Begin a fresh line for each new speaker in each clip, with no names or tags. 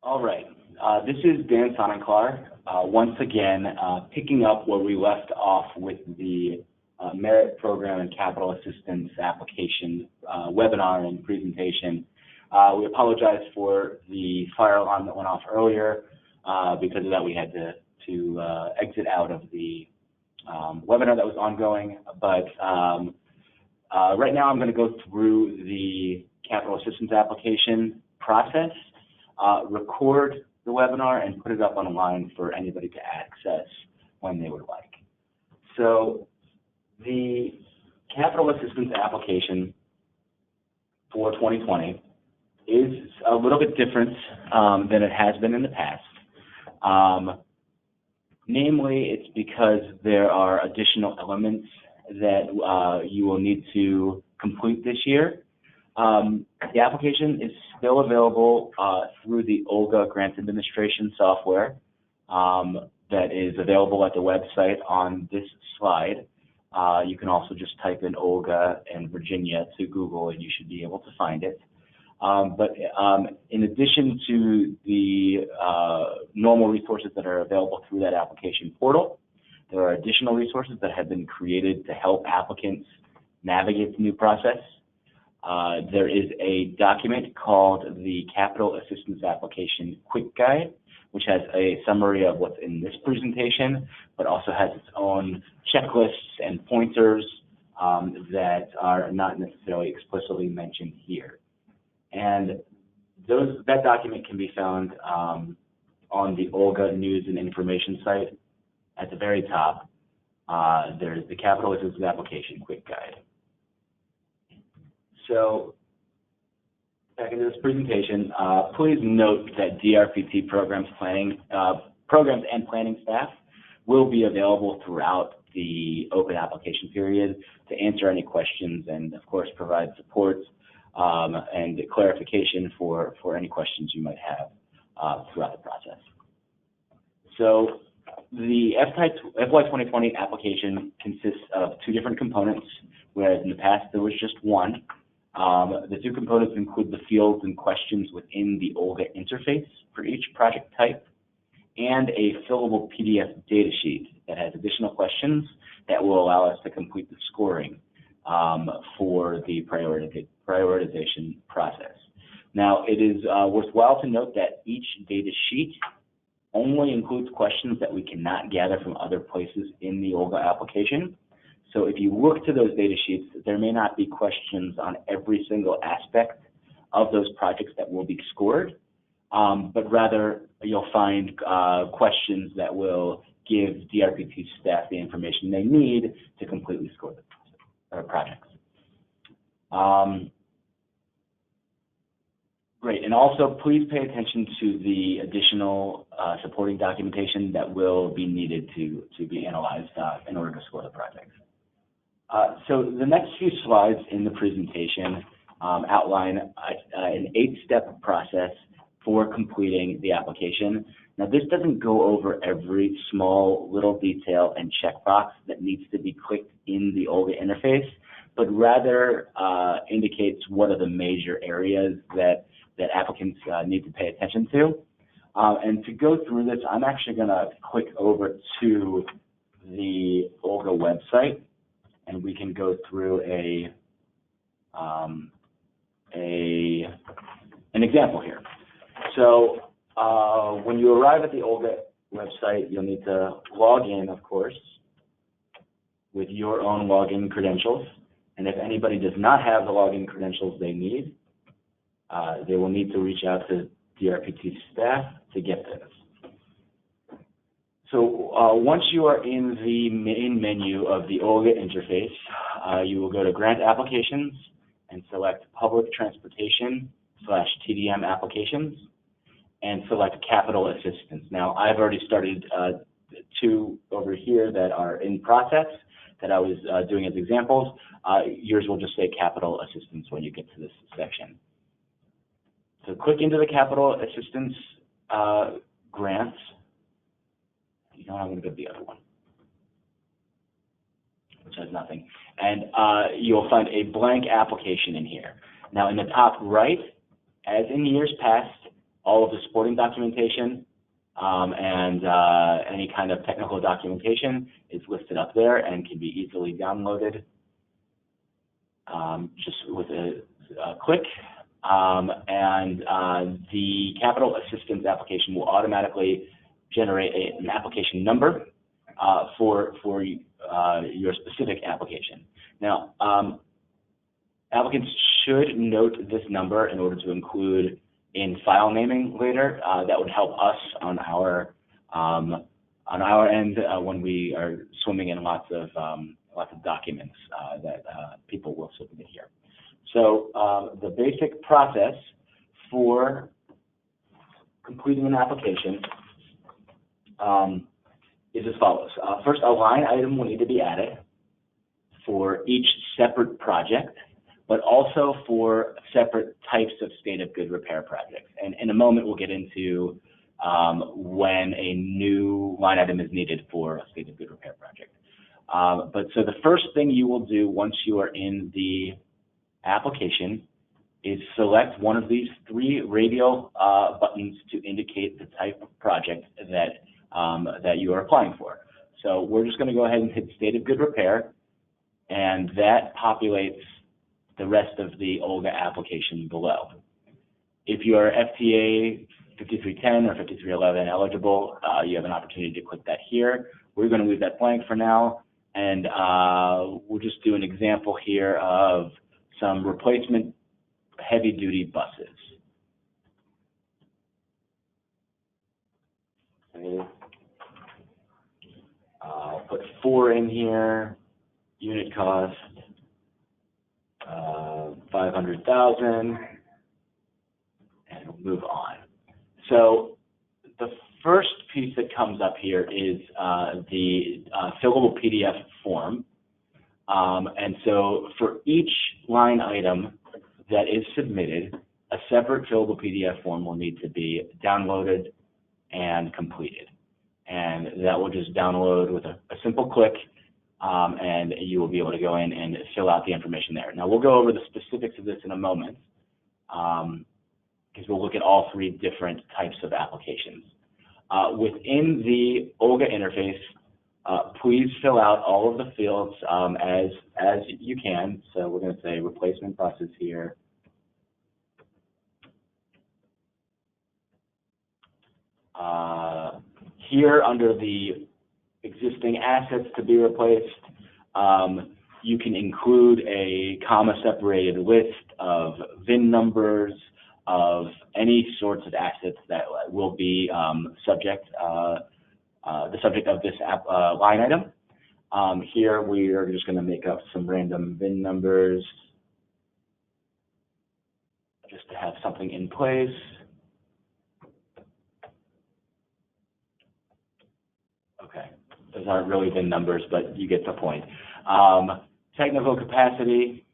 All right, this is Dan Sonnenklar, once again picking up where we left off with the Merit Program and Capital Assistance Application webinar and presentation. We apologize for the fire alarm that went off earlier. Because of that, we had to exit out of the webinar that was ongoing. But right now I'm going to go through the Capital Assistance Application process, record the webinar, and put it up online for anybody to access when they would like. So the Capital Assistance Application for 2020 is a little bit different than it has been in the past. Namely, it's because there are additional elements that you will need to complete this year. The application is still available through the OLGA Grant Administration software that is available at the website on this slide. You can also just type in OLGA and Virginia to Google and you should be able to find it. But in addition to the normal resources that are available through that application portal, there are additional resources that have been created to help applicants navigate the new process. There is a document called the Capital Assistance Application Quick Guide, which has a summary of what's in this presentation, but also has its own checklists and pointers that are not necessarily explicitly mentioned here. And that document can be found on the OLGA News and Information site. At the very top, there's the Capital Assistance Application Quick Guide. So, back into this presentation, please note that DRPT programs and planning staff will be available throughout the open application period to answer any questions and, of course, provide support and clarification for any questions you might have throughout the process. So the FY 2020 application consists of two different components, whereas in the past there was just one. The two components include the fields and questions within the OLGA interface for each project type, and a fillable PDF data sheet that has additional questions that will allow us to complete the scoring for the prioritization process. Now, it is worthwhile to note that each data sheet only includes questions that we cannot gather from other places in the OLGA application. So if you look to those data sheets, there may not be questions on every single aspect of those projects that will be scored, but rather you'll find questions that will give DRPT staff the information they need to completely score the projects. Great, and also please pay attention to the additional supporting documentation that will be needed to be analyzed in order to score the project. So the next few slides in the presentation outline an 8-step process for completing the application. Now, this doesn't go over every small little detail and checkbox that needs to be clicked in the OLGA interface, but rather indicates what are the major areas that applicants need to pay attention to. And to go through this, I'm actually going to click over to the OLGA website, and we can go through an example here. So when you arrive at the OLGA website, you'll need to log in, of course, with your own login credentials. And if anybody does not have the login credentials they need, they will need to reach out to DRPT staff to get those. So once you are in the main menu of the OLGA interface, you will go to Grant Applications and select Public Transportation / TDM Applications and select Capital Assistance. Now, I've already started two over here that are in process, that I was doing as examples. Yours will just say capital assistance when you get to this section. So click into the capital assistance grants. You know, I'm going to go to the other one, which has nothing. And you'll find a blank application in here. Now, in the top right, as in years past, all of the supporting documentation and any kind of technical documentation is listed up there and can be easily downloaded just with a click. The capital assistance application will automatically generate an application number for your specific application. Now, applicants should note this number in order to include in file naming later. That would help us on our end when we are swimming in lots of documents that people will submit here. So the basic process for completing an application is as follows. First, a line item will need to be added for each separate project, but also for separate types of state of good repair projects. And in a moment, we'll get into when a new line item is needed for a state of good repair project. So the first thing you will do once you are in the application is select one of these three radial buttons to indicate the type of project that you are applying for. So we're just going to go ahead and hit state of good repair, and that populates the rest of the OLGA application below. If you are FTA 5310 or 5311 eligible, you have an opportunity to click that here. We're going to leave that blank for now, and we'll just do an example here of some replacement heavy-duty buses. Okay. I'll put 4 in here, unit cost, 500,000, and we'll move on. So the first piece that comes up here is the fillable PDF form. And so for each line item that is submitted, a separate fillable PDF form will need to be downloaded and completed. And that will just download with a simple click, and you will be able to go in and fill out the information there. Now, we'll go over the specifics of this in a moment, because we'll look at all three different types of applications. Within the OLGA interface, please fill out all of the fields as you can. So we're going to say replacement buses here. Here under the existing assets to be replaced, you can include a comma-separated list of VIN numbers of any sorts of assets that will be the subject of this line item. Here we are just going to make up some random VIN numbers just to have something in place. Okay, those aren't really VIN numbers, but you get the point. Technical capacity.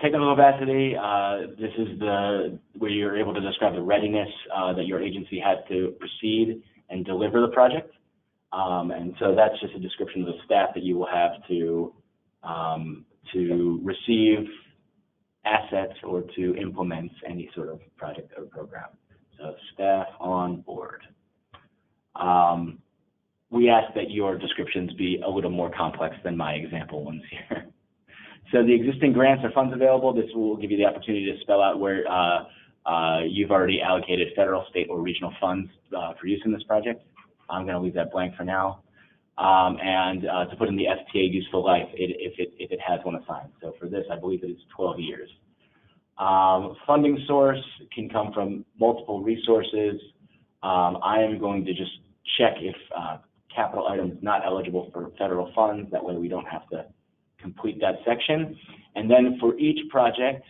Technical capacity, this is where you're able to describe the readiness that your agency has to proceed and deliver the project. And so that's just a description of the staff that you will have to receive assets or to implement any sort of project or program. So staff on board. We ask that your descriptions be a little more complex than my example ones here. So the existing grants or funds available, this will give you the opportunity to spell out where you've already allocated federal, state, or regional funds for use in this project. I'm going to leave that blank for now. And to put in the FTA useful life if it has one assigned. So for this, I believe it is 12 years. Funding source can come from multiple resources. I am going to just check if capital item is not eligible for federal funds. That way we don't have to complete that section. And then for each project,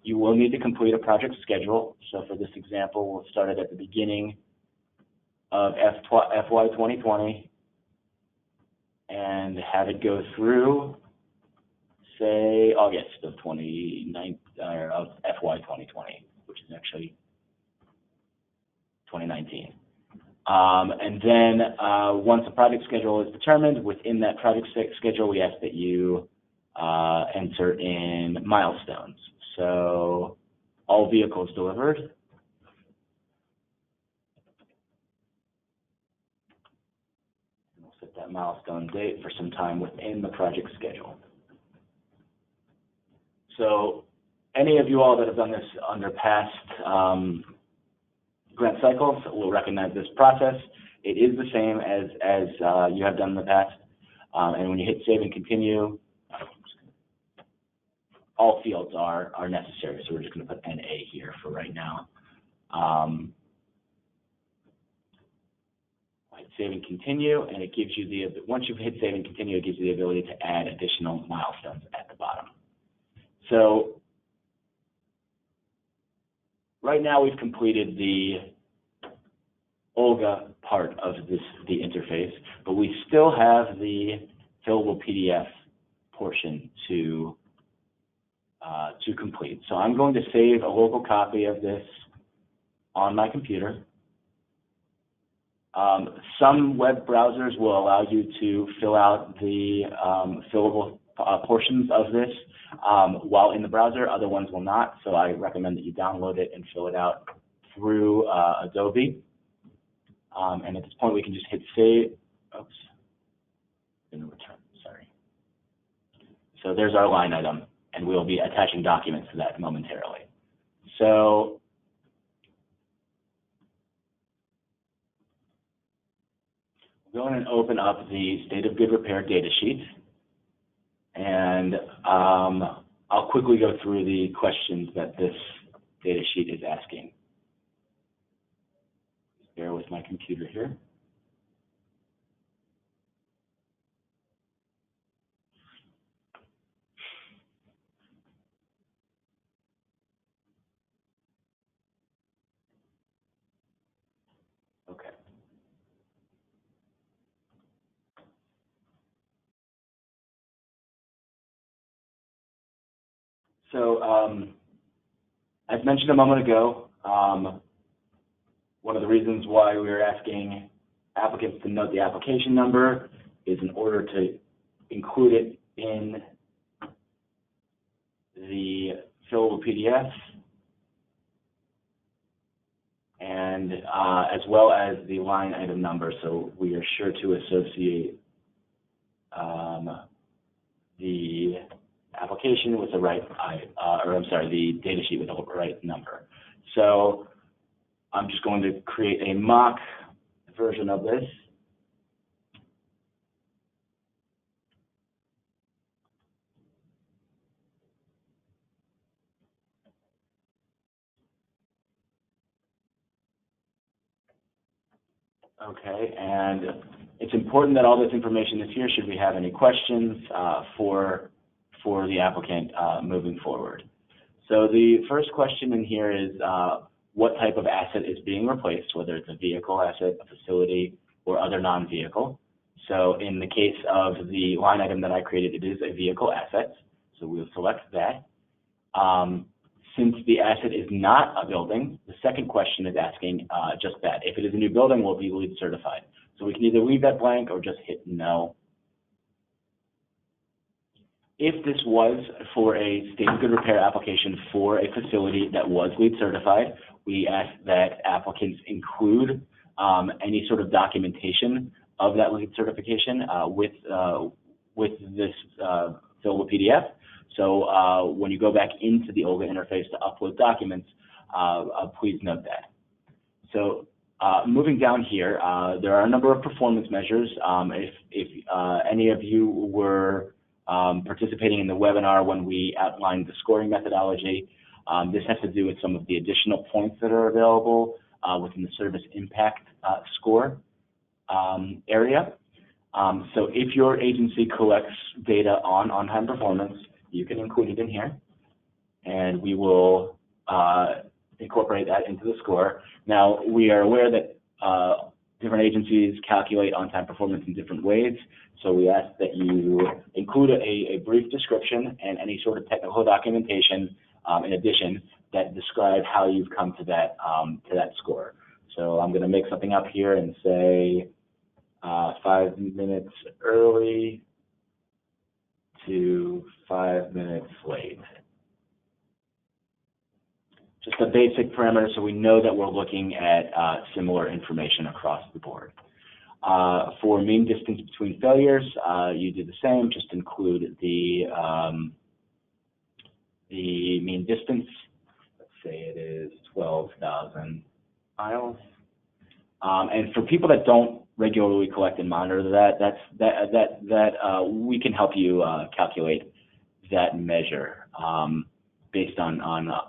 you will need to complete a project schedule. So for this example, we'll start it at the beginning of FY 2020 and have it go through, say, August of of FY 2020, which is actually 2019. And then once a project schedule is determined, within that project schedule, we ask that you enter in milestones. So all vehicles delivered. We'll set that milestone date for some time within the project schedule. So any of you all that have done this under past grant cycles will recognize this process. It is the same as you have done in the past. And when you hit save and continue, all fields are necessary. So we're just going to put NA here for right now. Hit save and continue, and it gives you once you've hit save and continue, it gives you the ability to add additional milestones at the bottom. So right now we've completed the OLGA part of the interface, but we still have the fillable PDF portion to complete. So I'm going to save a local copy of this on my computer. Some web browsers will allow you to fill out the fillable portions of this while in the browser. Other ones will not, so I recommend that you download it and fill it out through Adobe. And at this point, we can just hit save. Oops. Didn't return. Sorry. So there's our line item, and we'll be attaching documents to that momentarily. So we'll go in and open up the State of Good Repair data sheet, and I'll quickly go through the questions that this data sheet is asking. Bear with my computer here. Okay. So as mentioned a moment ago, one of the reasons why we are asking applicants to note the application number is in order to include it in the fillable PDF, and as well as the line item number, so we are sure to associate the application with the right, the data sheet with the right number. So I'm just going to create a mock version of this. Okay, and it's important that all this information is here should we have any questions for the applicant moving forward. So the first question in here is what type of asset is being replaced, whether it's a vehicle asset, a facility, or other non-vehicle. So in the case of the line item that I created, it is a vehicle asset, so we'll select that. Since the asset is not a building, the second question is asking just that. If it is a new building, will it be LEED certified? So we can either leave that blank or just hit no. If this was for a State of Good Repair application for a facility that was LEED certified, we ask that applicants include any sort of documentation of that LEED certification with this fillable PDF. So when you go back into the OLGA interface to upload documents, please note that. So moving down here, there are a number of performance measures. If any of you were participating in the webinar when we outlined the scoring methodology, this has to do with some of the additional points that are available within the service impact score area. So if your agency collects data on on-time performance, you can include it in here, and we will incorporate that into the score. Now, we are aware that different agencies calculate on-time performance in different ways. So we ask that you include a brief description and any sort of technical documentation in addition that describe how you've come to that score. So I'm going to make something up here and say 5 minutes early to 5 minutes late. Just a basic parameter so we know that we're looking at similar information across the board. For mean distance between failures, you do the same, just include the mean distance. Let's say it is 12,000 miles. And for people that don't regularly collect and monitor that, we can help you calculate that measure based on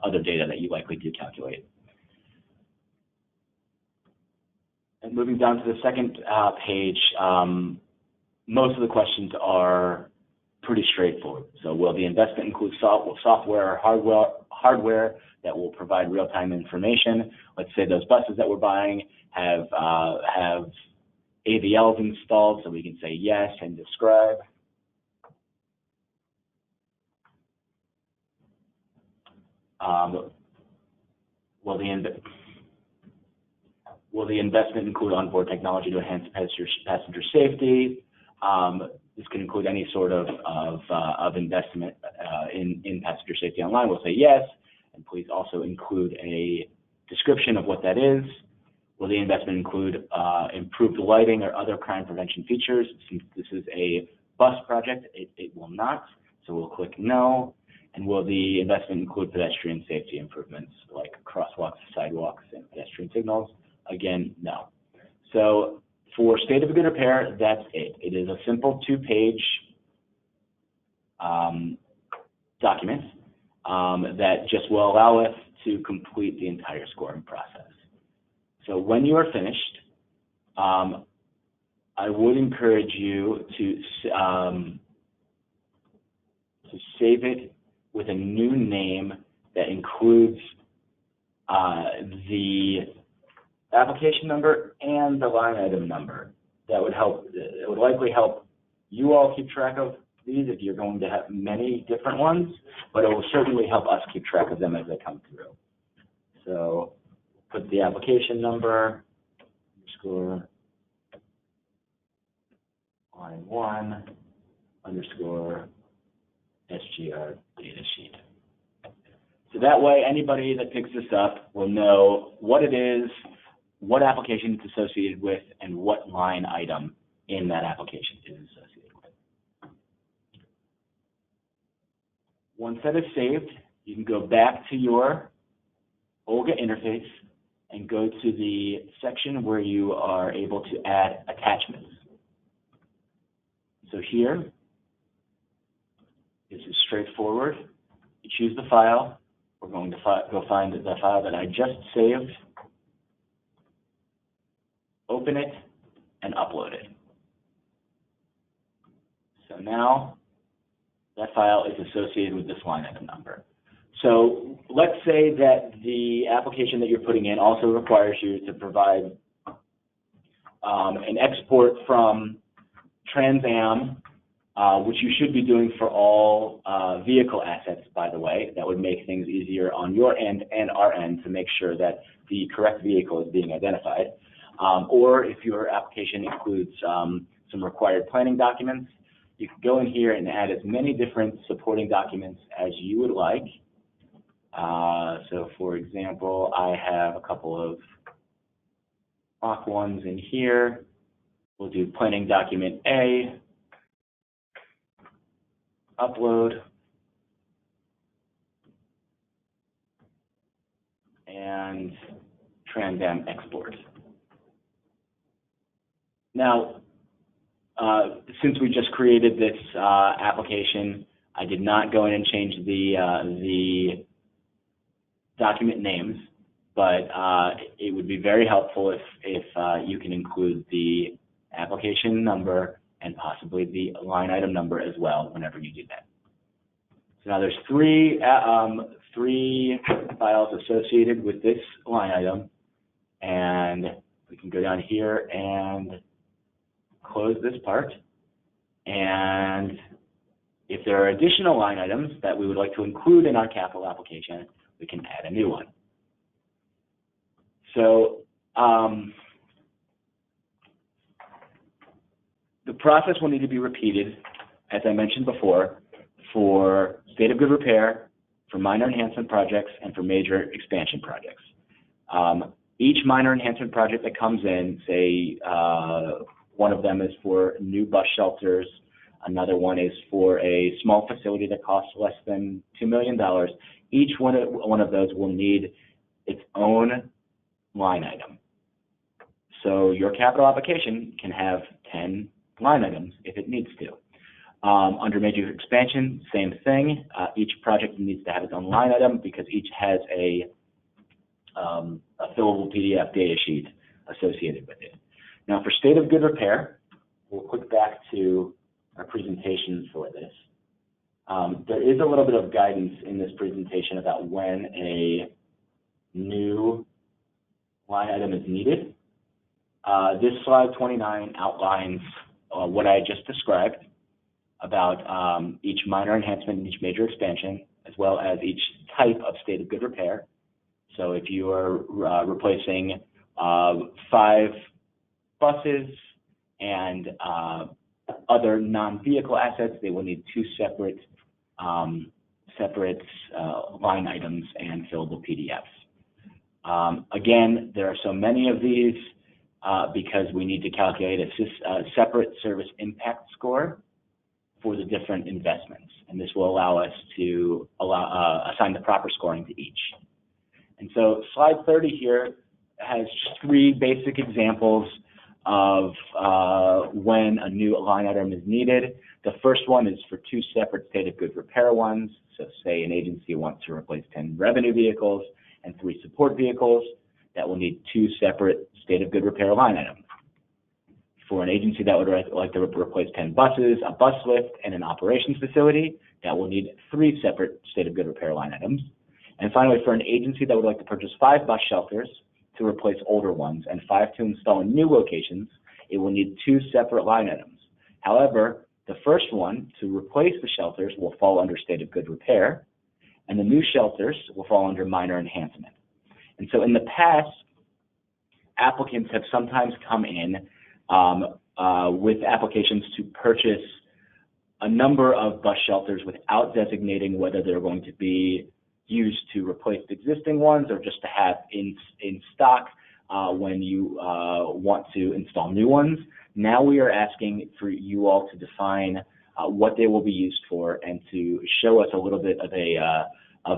other data that you likely do calculate. And moving down to the second page, most of the questions are pretty straightforward. So will the investment include software or hardware that will provide real-time information? Let's say those buses that we're buying have AVLs installed, so we can say yes and describe. Will the investment include onboard technology to enhance passenger safety? This can include any sort of investment in passenger safety online. We'll say yes, and please also include a description of what that is. Will the investment include improved lighting or other crime prevention features? Since this is a bus project, it will not, so we'll click no. And will the investment include pedestrian safety improvements like crosswalks, sidewalks, and pedestrian signals? Again, no. So for state of good repair, that's it. It is a simple 2-page document that just will allow us to complete the entire scoring process. So when you are finished, I would encourage you to save it with a new name that includes the application number and the line item number. That would help. It would likely help you all keep track of these if you're going to have many different ones, but it will certainly help us keep track of them as they come through. So put the application number, underscore line 1, underscore SGR data sheet. So that way, anybody that picks this up will know what it is, what application it's associated with, and what line item in that application is associated with. Once that is saved, you can go back to your OLGA interface and go to the section where you are able to add attachments. So here, this is straightforward. You choose the file. We're going to go find the file that I just saved, open it, and upload it. So now that file is associated with this line item number. So let's say that the application that you're putting in also requires you to provide an export from Trans Am, which you should be doing for all vehicle assets, by the way. That would make things easier on your end and our end to make sure that the correct vehicle is being identified. Or if your application includes some required planning documents, you can go in here and add as many different supporting documents as you would like. So for example, I have a couple of mock ones in here. We'll do planning document A, upload, and Trans Am export. Now, since we just created this application, I did not go in and change the document names, but it would be very helpful if you can include the application number and possibly the line item number as well whenever you do that. So now there's three files associated with this line item, and we can go down here and close this part. And if there are additional line items that we would like to include in our capital application, we can add a new one. So the process will need to be repeated, as I mentioned before, for state of good repair, for minor enhancement projects, and for major expansion projects. Each minor enhancement project that comes in, say one of them is for new bus shelters, another one is for a small facility that costs less than $2 million. Each one of those will need its own line item. So your capital application can have 10 line items if it needs to. Under major expansion, same thing. Each project needs to have its own line item because each has a fillable PDF data sheet associated with it. Now for state of good repair, we'll click back to our presentation for this. There is a little bit of guidance in this presentation about when a new line item is needed. This slide 29 outlines what I just described about each minor enhancement and each major expansion, as well as each type of state of good repair. So if you are replacing 5 buses and other non-vehicle assets, they will need 2 separate line items and fillable PDFs. Again, there are so many of these because we need to calculate a separate service impact score for the different investments, and this will allow us to assign the proper scoring to each. And so slide 30 here has 3 basic examples of when a new line item is needed. The first one is for 2 separate state of good repair ones. So say an agency wants to replace 10 revenue vehicles and 3 support vehicles. That will need 2 separate state of good repair line items. For an agency that would like to replace 10 buses, a bus lift, and an operations facility, that will need 3 separate state of good repair line items. And finally, for an agency that would like to purchase 5 bus shelters to replace older ones and 5 to install in new locations, it will need 2 separate line items. However, the first one, to replace the shelters, will fall under state of good repair, and the new shelters will fall under minor enhancement. And so in the past, applicants have sometimes come in with applications to purchase a number of bus shelters without designating whether they're going to be used to replace existing ones or just to have in stock when you want to install new ones. Now we are asking for you all to define what they will be used for and to show us a little bit of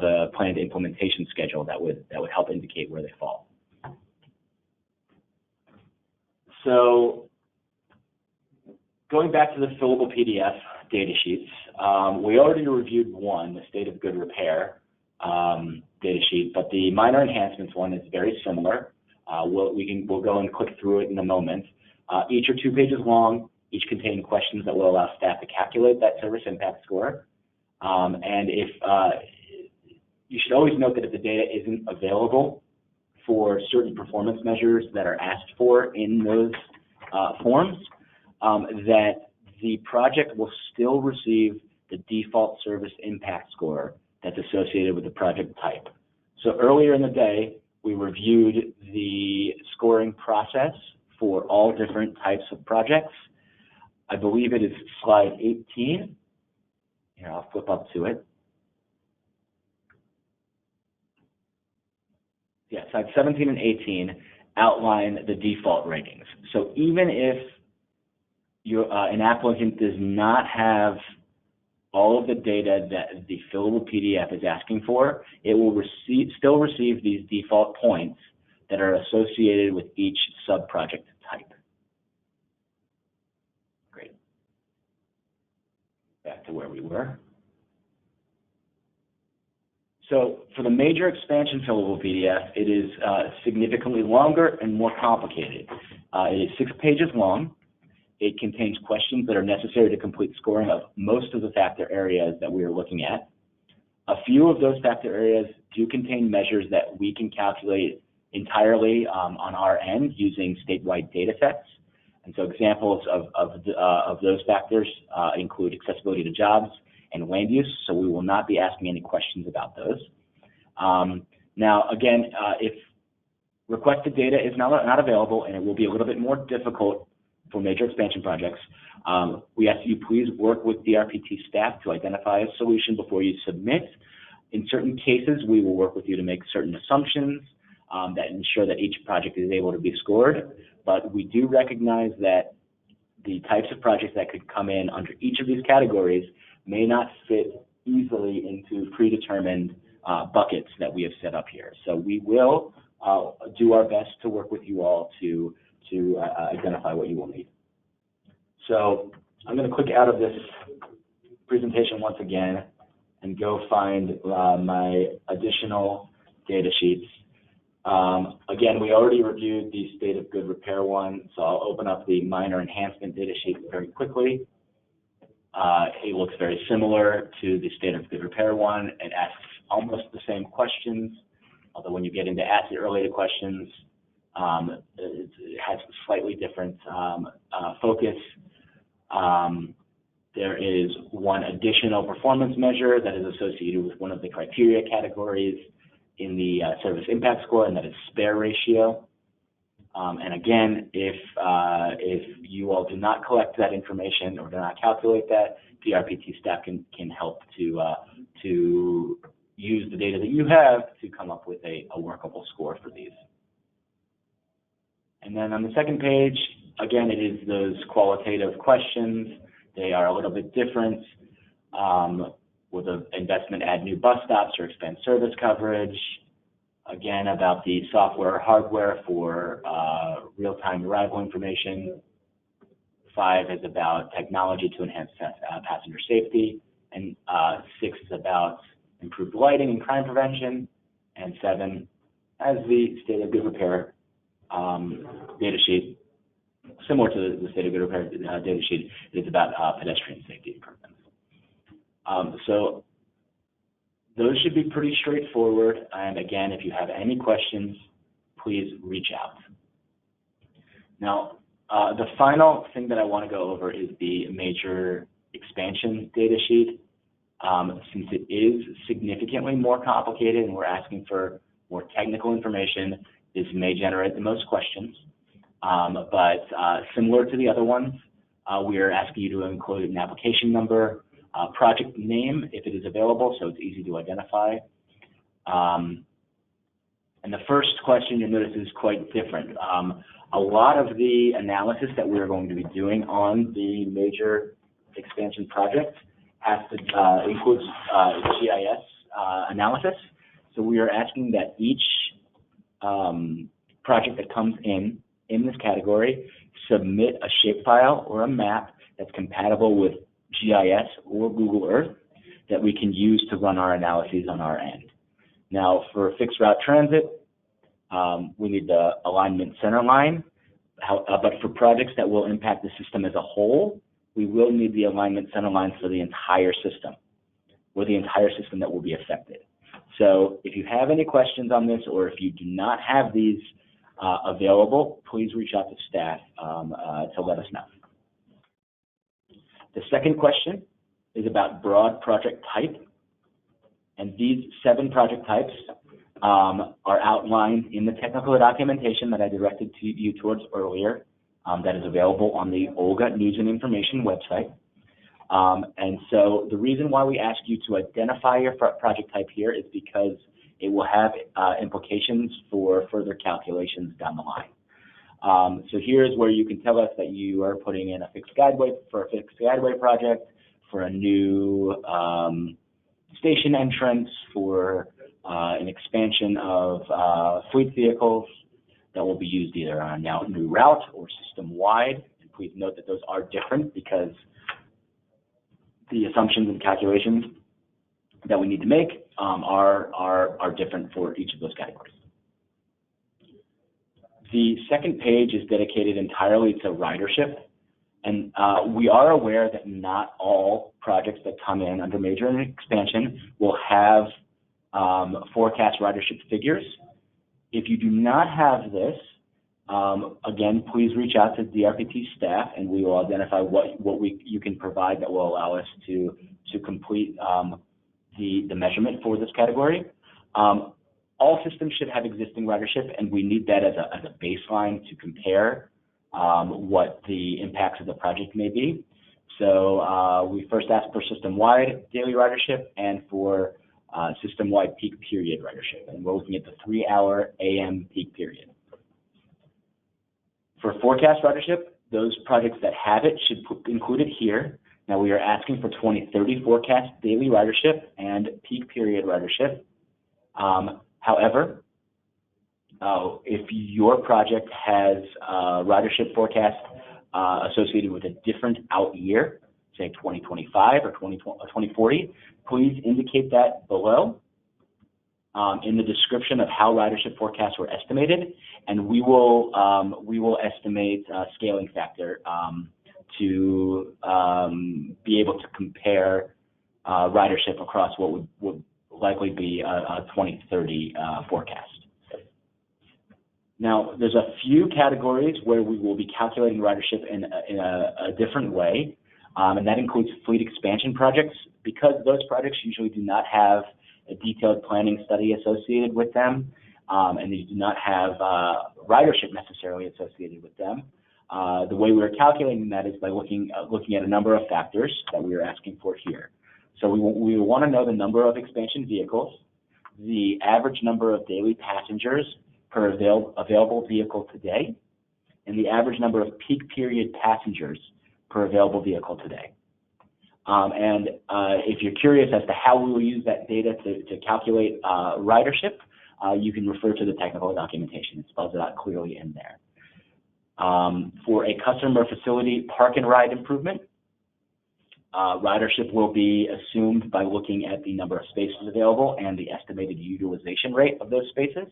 a planned implementation schedule that would help indicate where they fall. So going back to the fillable PDF data sheets, we already reviewed one, the state of good repair data sheet, but the minor enhancements one is very similar. We'll go and click through it in a moment. Each are 2 pages long. Each contain questions that will allow staff to calculate that service impact score. And if you should always note that if the data isn't available for certain performance measures that are asked for in those forms, that the project will still receive the default service impact score that's associated with the project type. So earlier in the day, we reviewed the scoring process for all different types of projects. I believe it is slide 18. Here, I'll flip up to it. Yeah, slide 17 and 18 outline the default ratings. So even if an applicant does not have all of the data that the fillable PDF is asking for, it will still receive these default points that are associated with each sub-project type. Great. Back to where we were. So for the major expansion fillable PDF, it is significantly longer and more complicated. It is 6 pages long. It contains questions that are necessary to complete scoring of most of the factor areas that we are looking at. A few of those factor areas do contain measures that we can calculate entirely on our end using statewide data sets. And so examples of those factors include accessibility to jobs and land use, so we will not be asking any questions about those. Now, again, if requested data is not available, and it will be a little bit more difficult for major expansion projects, we ask you please work with DRPT staff to identify a solution before you submit. In certain cases, we will work with you to make certain assumptions that ensure that each project is able to be scored, but we do recognize that the types of projects that could come in under each of these categories may not fit easily into predetermined buckets that we have set up here. So we will do our best to work with you all to identify what you will need. So I'm going to click out of this presentation once again and go find my additional data sheets. Again, we already reviewed the state of good repair one, so I'll open up the minor enhancement data sheet very quickly. It looks very similar to the state of good repair one. It asks almost the same questions, although when you get into asset-related questions, it has a slightly different focus. There is one additional performance measure that is associated with one of the criteria categories in the service impact score, and that is spare ratio. And again, if you all do not collect that information or do not calculate that, DRPT staff can help to use the data that you have to come up with a workable score for these. And then on the second page, again, it is those qualitative questions. They are a little bit different. Will the investment add new bus stops or expand service coverage? Again, about the software or hardware for real-time arrival information. 5 is about technology to enhance passenger safety. And 6 is about improved lighting and crime prevention. And 7, as the state of good repair data sheet, similar to the state of good repair data sheet, it is about pedestrian safety improvements. So those should be pretty straightforward. And again, if you have any questions, please reach out. Now, the final thing that I want to go over is the major expansion data sheet. Since it is significantly more complicated and we're asking for more technical information, this may generate the most questions. But similar to the other ones, we are asking you to include an application number, project name if it is available, so it's easy to identify. And the first question you'll notice is quite different. A lot of the analysis that we're going to be doing on the major expansion project has to includes GIS analysis. So we are asking that each project that comes in this category submit a shapefile or a map that's compatible with GIS or Google Earth that we can use to run our analyses on our end. Now, for fixed route transit, we need the alignment center line, but for projects that will impact the system as a whole, we will need the alignment center line for the entire system, or the entire system that will be affected. So if you have any questions on this, or if you do not have these available, please reach out to staff to let us know. The second question is about broad project type. And these 7 project types are outlined in the technical documentation that I directed you towards earlier, that is available on the OLGA News and Information website. And so the reason why we ask you to identify your project type here is because it will have implications for further calculations down the line. So here's where you can tell us that you are putting in a fixed guideway for a fixed guideway project, for a new station entrance, for an expansion of fleet vehicles that will be used either on a new route or system-wide. And please note that those are different because the assumptions and calculations that we need to make are different for each of those categories. The second page is dedicated entirely to ridership. And we are aware that not all projects that come in under major expansion will have forecast ridership figures. If you do not have this, again, please reach out to the RPT staff, and we will identify what you can provide that will allow us to complete the measurement for this category. All systems should have existing ridership, and we need that as a baseline to compare what the impacts of the project may be. So we first asked for system-wide daily ridership and for system-wide peak period ridership, and we're looking at the 3-hour AM peak period. For forecast ridership, those projects that have it should include it here. Now we are asking for 2030 forecast daily ridership and peak period ridership. However, if your project has ridership forecast associated with a different out year, say 2025 or 2040, please indicate that below in the description of how ridership forecasts were estimated, and we will estimate a scaling factor to be able to compare ridership across what would likely be a 2030 forecast. Now, there's a few categories where we will be calculating ridership in a different way, and that includes fleet expansion projects, because those projects usually do not have a detailed planning study associated with them, and they do not have ridership necessarily associated with them. The way we're calculating that is by looking at a number of factors that we are asking for here. So we want to know the number of expansion vehicles, the average number of daily passengers per available vehicle today, and the average number of peak period passengers per available vehicle today. And if you're curious as to how we will use that data to calculate ridership, you can refer to the technical documentation. It spells it out clearly in there. For a customer facility park and ride improvement, ridership will be assumed by looking at the number of spaces available and the estimated utilization rate of those spaces.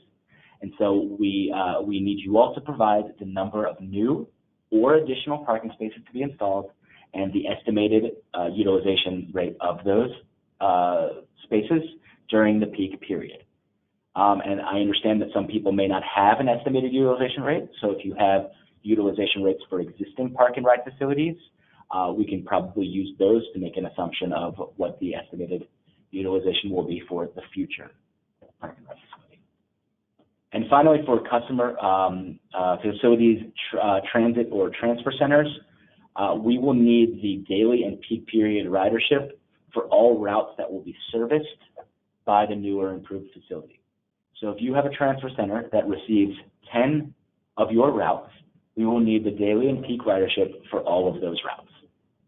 And so we need you all to provide the number of new or additional parking spaces to be installed and the estimated utilization rate of those spaces during the peak period. And I understand that some people may not have an estimated utilization rate, so if you have utilization rates for existing park and ride facilities, we can probably use those to make an assumption of what the estimated utilization will be for the future park and ride facility. And finally, for customer facilities, transit or transfer centers, we will need the daily and peak period ridership for all routes that will be serviced by the new or improved facility. So if you have a transfer center that receives 10 of your routes, we will need the daily and peak ridership for all of those routes.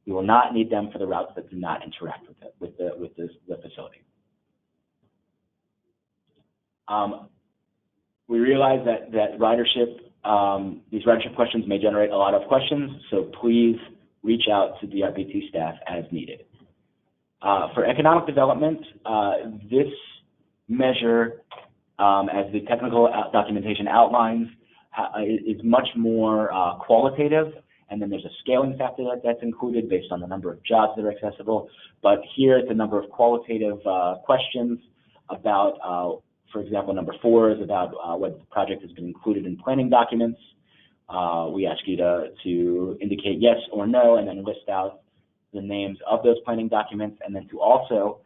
We will not need them for the routes that do not interact with the facility. We realize that ridership, these ridership questions may generate a lot of questions, so please reach out to the RPT staff as needed. For economic development, this measure, as the technical documentation outlines, is much more qualitative, and then there's a scaling factor that's included based on the number of jobs that are accessible. But here it's a number of qualitative questions about, for example, number 4 is about whether the project has been included in planning documents. We ask you to indicate yes or no, and then list out the names of those planning documents, and then to also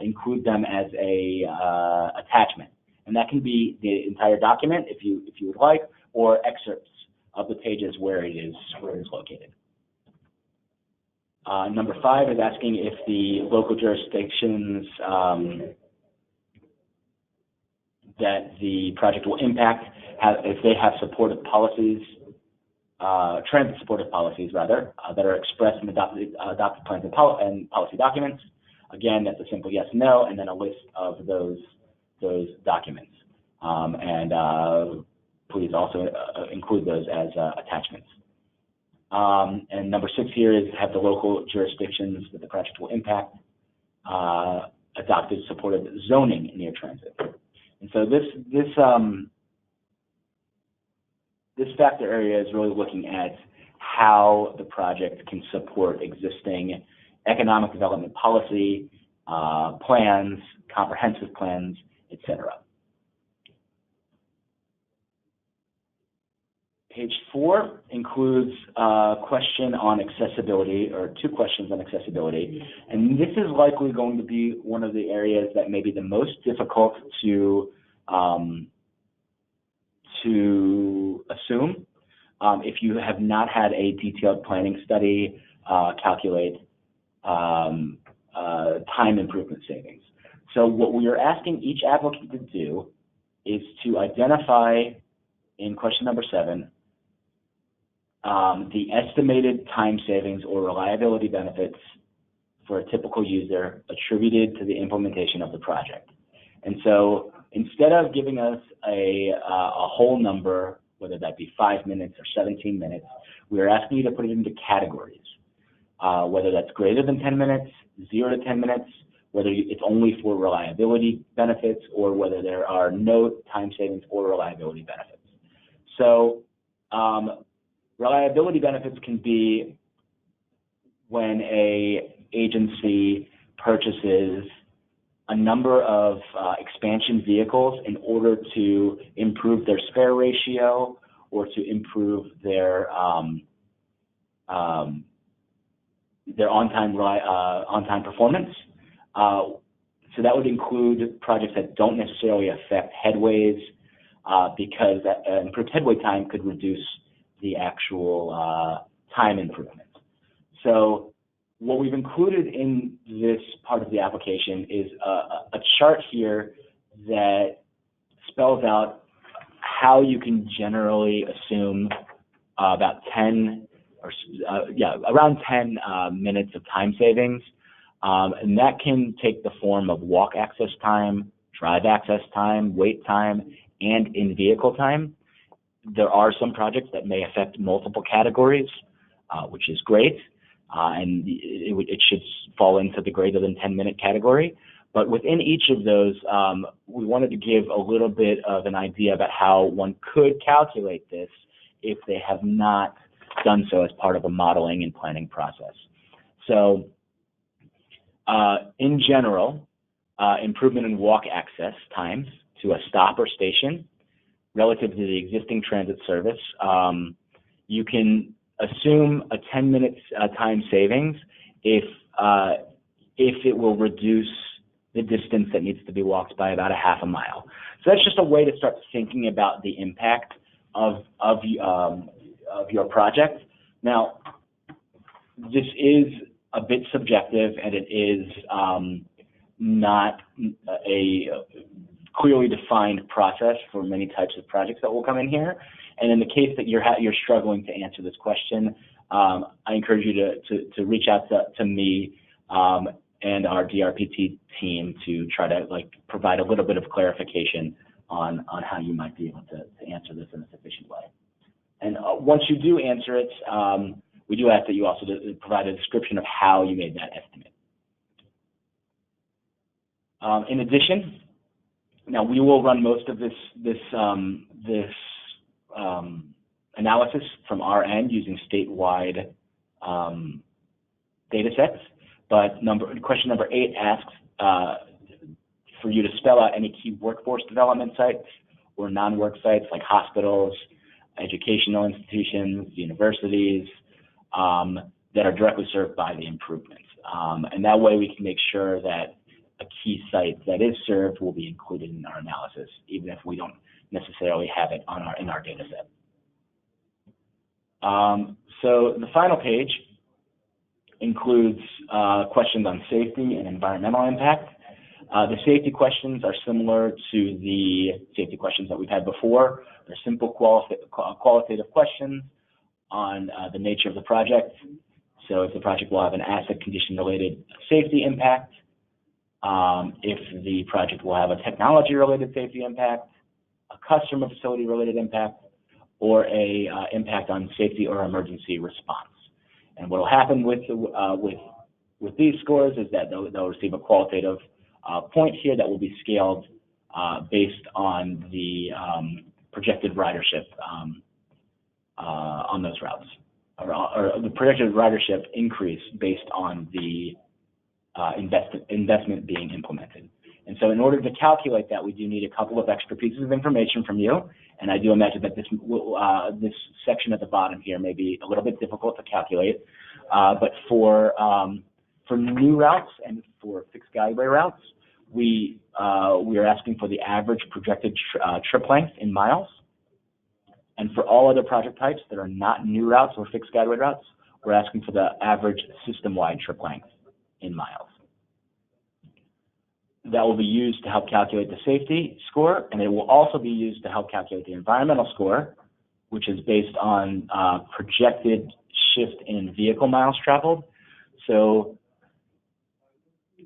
include them as a attachment. And that can be the entire document if you would like, or excerpts of the pages where it is located. Number 5 is asking if the local jurisdictions that the project will impact, if they have supportive policies, transit supportive policies rather, that are expressed in adopted plans and policy documents. Again, that's a simple yes, no, and then a list of those documents. Please also include those as attachments. And number 6 here is have the local jurisdictions that the project will impact adopted supportive zoning near transit. And so this factor area is really looking at how the project can support existing economic development policy, plans, comprehensive plans, etc. Page 4 includes a question on accessibility, or 2 questions on accessibility. And this is likely going to be one of the areas that may be the most difficult to assume if you have not had a detailed planning study calculate time improvement savings. So what we are asking each applicant to do is to identify, in question number 7, the estimated time savings or reliability benefits for a typical user attributed to the implementation of the project. And so instead of giving us a whole number, whether that be 5 minutes or 17 minutes, we are asking you to put it into categories, whether that's greater than 10 minutes, 0 to 10 minutes, whether it's only for reliability benefits, or whether there are no time savings or reliability benefits. So reliability benefits can be when a agency purchases a number of expansion vehicles in order to improve their spare ratio or to improve their on-time performance. So that would include projects that don't necessarily affect headways, because improved headway time could reduce the actual time improvement. So what we've included in this part of the application is a chart here that spells out how you can generally assume about 10 or around 10 minutes of time savings, and that can take the form of walk access time, drive access time, wait time, and in-vehicle time. There are some projects that may affect multiple categories, which is great, and it should fall into the greater than 10-minute category. But within each of those, we wanted to give a little bit of an idea about how one could calculate this if they have not done so as part of a modeling and planning process. So in general, improvement in walk access times to a stop or station relative to the existing transit service, you can assume a 10-minute time savings if it will reduce the distance that needs to be walked by about a half a mile. So that's just a way to start thinking about the impact of your project. Now, this is a bit subjective, and it is not a clearly defined process for many types of projects that will come in here. And in the case that you're struggling to answer this question, I encourage you to reach out to me and our DRPT team to try to provide a little bit of clarification on how you might be able to answer this in a sufficient way. And once you do answer it, we do ask that you also provide a description of how you made that estimate. In addition, now we will run most of this analysis from our end using statewide data sets. But question number 8 asks for you to spell out any key workforce development sites or non-work sites like hospitals, educational institutions, universities, that are directly served by the improvements. And that way we can make sure that a key site that is served will be included in our analysis, even if we don't necessarily have it in our data set. So the final page includes questions on safety and environmental impact. The safety questions are similar to the safety questions that we've had before. They're simple qualitative questions on the nature of the project. So if the project will have an asset condition related safety impact, if the project will have a technology related safety impact, a customer facility related impact, or a impact on safety or emergency response. And what will happen with these scores is that they'll receive a qualitative point here that will be scaled based on the projected ridership on those routes, or the projected ridership increase based on the investment being implemented. And so in order to calculate that, we do need a couple of extra pieces of information from you, And I do imagine that this section at the bottom here may be a little bit difficult to calculate, but for new routes and for fixed guideway routes, we are asking for the average projected trip length in miles. And for all other project types that are not new routes or fixed guideway routes, we're asking for the average system-wide trip length in miles. That will be used to help calculate the safety score, and it will also be used to help calculate the environmental score, which is based on projected shift in vehicle miles traveled. So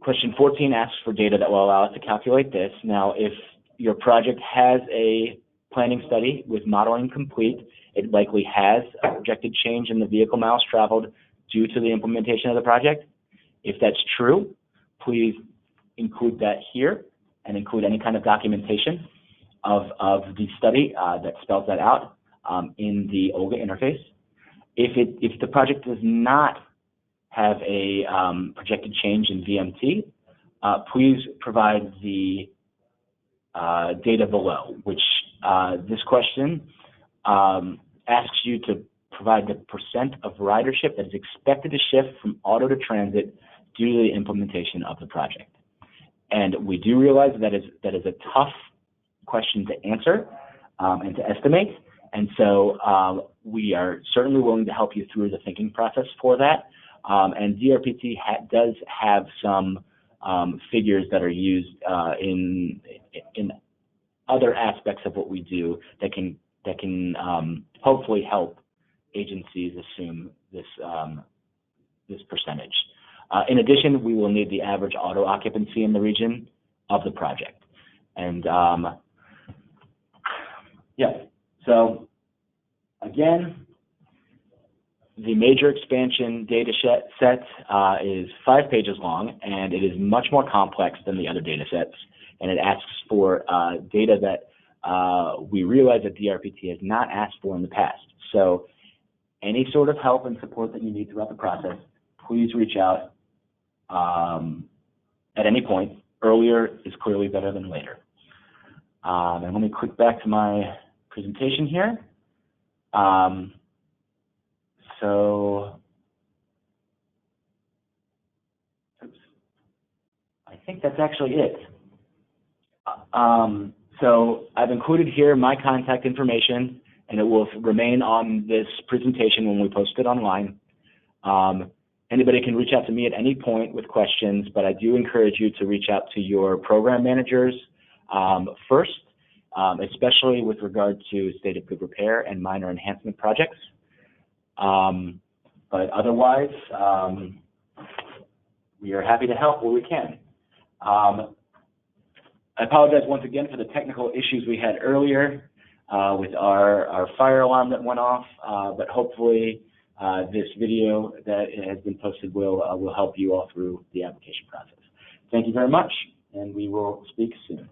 question 14 asks for data that will allow us to calculate this. Now, if your project has a planning study with modeling complete, it likely has a projected change in the vehicle miles traveled due to the implementation of the project. If that's true, please include that here and include any kind of documentation of the study that spells that out in the OLGA interface. If the project does not have a projected change in VMT, please provide the data below, which this question asks you to provide the percent of ridership that is expected to shift from auto to transit due to the implementation of the project. And we do realize that is a tough question to answer and to estimate. And so we are certainly willing to help you through the thinking process for that. And DRPT does have some figures that are used in other aspects of what we do that can hopefully help agencies assume this percentage. In addition, we will need the average auto occupancy in the region of the project. And yeah, so again, the major expansion data set is 5 pages long, and it is much more complex than the other data sets. And it asks for data that we realize that DRPT has not asked for in the past. So any sort of help and support that you need throughout the process, please reach out at any point. Earlier is clearly better than later. And let me click back to my presentation here. So oops, I think that's actually it. So I've included here my contact information, and it will remain on this presentation when we post it online. Anybody can reach out to me at any point with questions, but I do encourage you to reach out to your program managers first, especially with regard to state of good repair and minor enhancement projects. But otherwise, we are happy to help where we can. I apologize once again for the technical issues we had earlier with our fire alarm that went off, but hopefully this video that has been posted will help you all through the application process. Thank you very much, and we will speak soon.